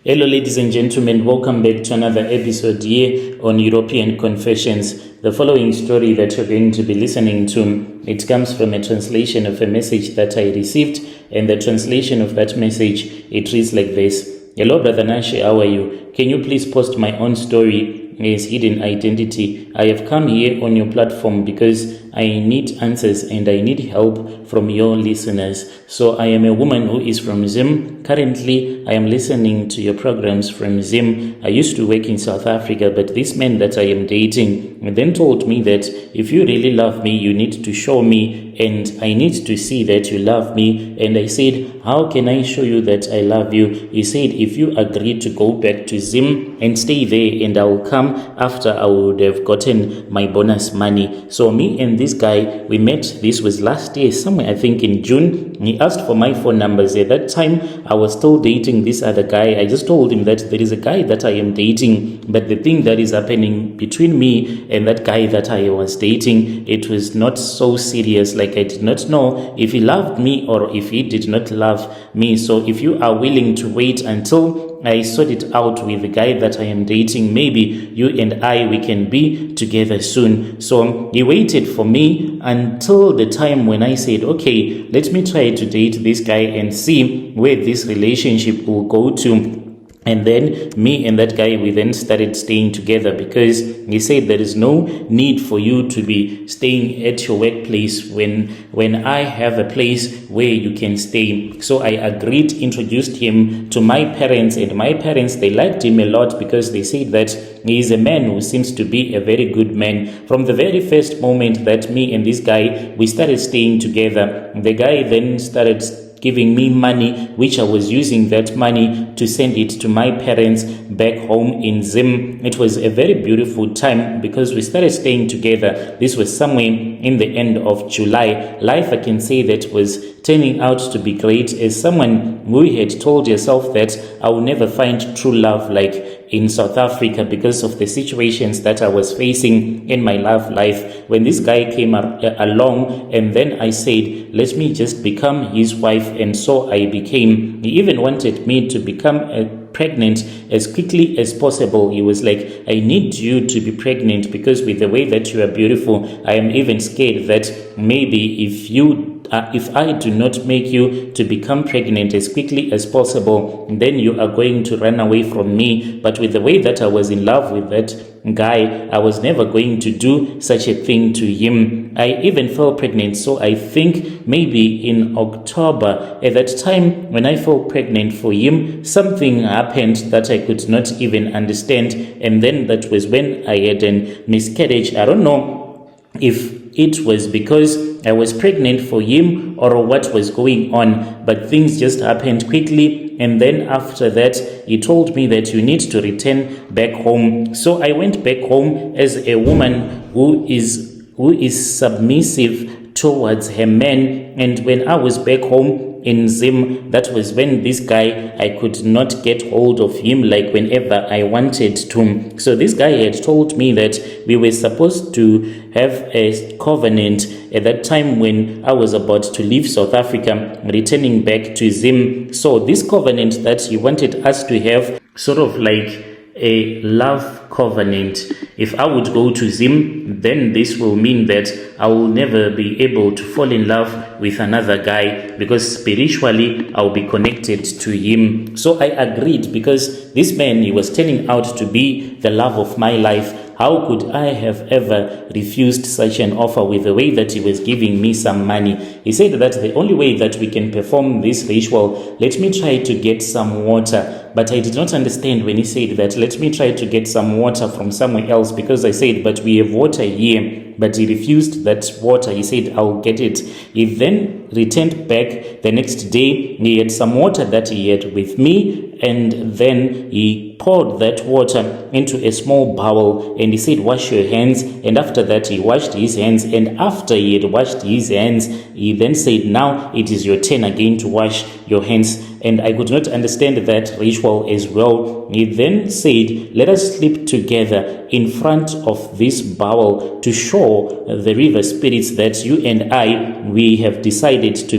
Hello, ladies and gentlemen. Welcome back to another episode here on European Confessions. The following story that you're going to be listening to, it comes from a translation of a message that I received, and the translation of that message, it reads like this. Hello, Brother Nashi, how are you? Can you please post my own story as hidden identity? I have come here on your platform because I need answers and I need help from your listeners. So I am a woman who is from Zim. Currently, I am listening to your programs from Zim. I used to work in South Africa, but this man that I am dating then told me that if you really love me, you need to show me and I need to see that you love me. And I said, how can I show you that I love you? He said, if you agree to go back to Zim and stay there, and I will come after I would have gotten my bonus money. So me and this guy, we met. This was last year, somewhere I think in June. He asked for my phone numbers. At that time, I was still dating this other guy. I just told him that there is a guy that I am dating, but the thing that is happening between me and that guy that I was dating, it was not so serious. Like, I did not know if he loved me or if he did not love me. So if you are willing to wait until I sort it out with the guy that I am dating, maybe you and I, we can be together soon. So he waited for me until the time when I said, okay, let me try to date this guy and see where this relationship will go to. And then me and that guy, we then started staying together because he said there is no need for you to be staying at your workplace when I have a place where you can stay. So I agreed, introduced him to my parents, and my parents, they liked him a lot because they said that he is a man who seems to be a very good man. From the very first moment that me and this guy, we started staying together, the guy then started giving me money, which I was using that money to send it to my parents back home in Zim. It was a very beautiful time because we started staying together. This was somewhere in the end of July. Life, I can say, that was turning out to be great. As someone who had told yourself that I will never find true love like in South Africa because of the situations that I was facing in my love life. When this guy came along, and then I said, let me just become his wife, and so I became. He even wanted me to become pregnant as quickly as possible. He was like, I need you to be pregnant because with the way that you are beautiful, I am even scared that maybe if I do not make you to become pregnant as quickly as possible, then you are going to run away from me. But with the way that I was in love with that guy, I was never going to do such a thing to him. I even fell pregnant. So I think maybe in October, at that time when I fell pregnant for him, something happened that I could not even understand. And then that was when I had a miscarriage. I don't know if it was because I was pregnant for him or what was going on, but things just happened quickly. And then after that, he told me that you need to return back home. So I went back home as a woman who is submissive towards her man. And when I was back home in Zim, that was when this guy, I could not get hold of him like whenever I wanted to. So this guy had told me that we were supposed to have a covenant at that time when I was about to leave South Africa, returning back to Zim. So this covenant that he wanted us to have, sort of like a love covenant. If I would go to Zim, then this will mean that I will never be able to fall in love with another guy because spiritually I'll be connected to him. So I agreed because this man, he was turning out to be the love of my life. How could I have ever refused such an offer with the way that he was giving me some money? He said that the only way that we can perform this ritual, let me try to get some water. But I did not understand when he said that, let me try to get some water from somewhere else, because I said, but we have water here. But he refused that water. He said, I'll get it. He then returned back the next day. He had some water that he had with me, and then he poured that water into a small bowl, and he said, wash your hands. And after that, he washed his hands. And after he had washed his hands, he then said, now it is your turn again to wash your hands. And I could not understand that ritual as well. He then said, let us sleep together in front of this bowl to show the river spirits that you and I, we have decided to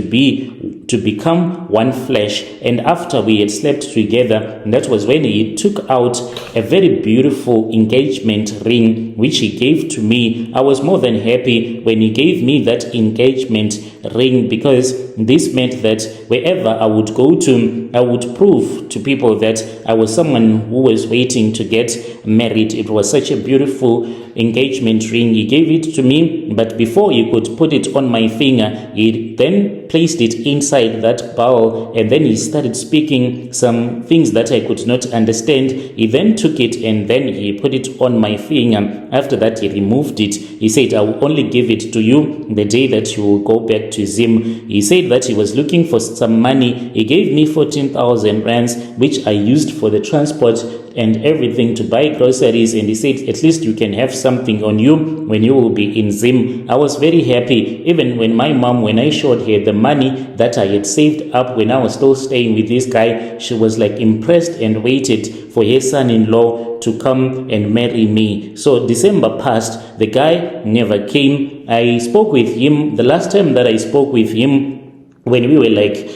to become one flesh. And after we had slept together, that was when he took out a very beautiful engagement ring, which he gave to me. I was more than happy when he gave me that engagement ring, because this meant that wherever I would go to, I would prove to people that I was someone who was waiting to get married. It was such a beautiful engagement ring. He gave it to me, but before he could put it on my finger, he then placed it inside that bowl, and then he started speaking some things that I could not understand. He then took it and then he put it on my finger. After that, he removed it. He said, I will only give it to you the day that you will go back to Zim. He said that he was looking for some money. He gave me 14,000 rands, which I used for the transport and everything to buy groceries, and he said, at least you can have something on you when you will be in Zim. I was very happy. Even when my mom, when I showed her the money that I had saved up when I was still staying with this guy, she was like impressed and waited for her son-in-law to come and marry me. So December passed, the guy never came. I spoke with him, the last time that I spoke with him, when we were like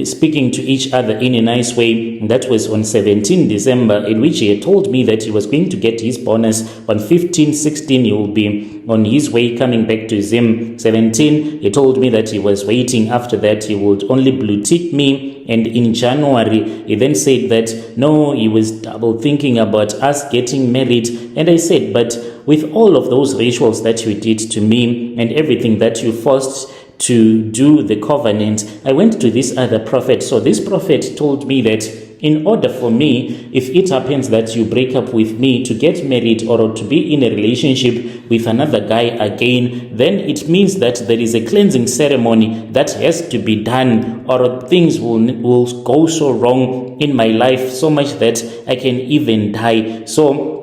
speaking to each other in a nice way, that was on 17 December, in which he had told me that he was going to get his bonus on 15, 16, he will be on his way coming back to Zim. 17, he told me that he was waiting. After that, he would only blue tick me. And in January, he then said that no, he was double thinking about us getting married. And I said, but with all of those rituals that you did to me and everything that you forced to do the covenant, I went to this other prophet. So this prophet told me that in order for me, if it happens that you break up with me, to get married or to be in a relationship with another guy again, then it means that there is a cleansing ceremony that has to be done, or things will go so wrong in my life, so much that I can even die. So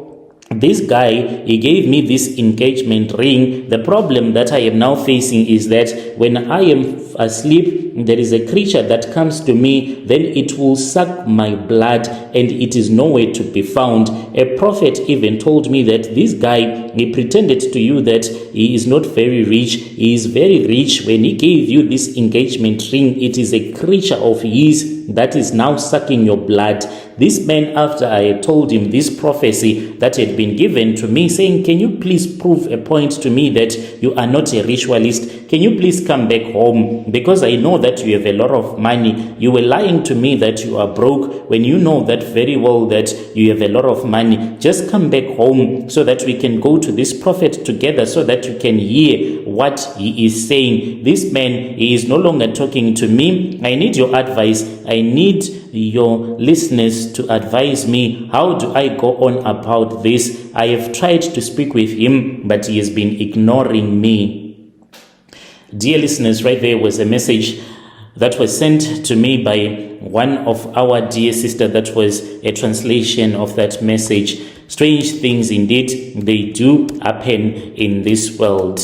this guy, he gave me this engagement ring. The problem that I am now facing is that when I am asleep, there is a creature that comes to me, then it will suck my blood and it is nowhere to be found. A prophet even told me that this guy, he pretended to you that he is not very rich. He is very rich. When he gave you this engagement ring, it is a creature of his that is now sucking your blood. This man, after I had told him this prophecy that had been given to me, saying, can you please prove a point to me that you are not a ritualist? Can you please come back home? Because I know that you have a lot of money. You were lying to me that you are broke when you know that very well that you have a lot of money. Just come back home so that we can go to this prophet together, so that you can hear what he is saying. This man, he is no longer talking to me. I need your advice. I need your listeners to advise me. How do I go on about this? I have tried to speak with him, but he has been ignoring me. Dear listeners, right there was a message that was sent to me by one of our dear sister. That was a translation of that message. Strange things indeed, they do happen in this world.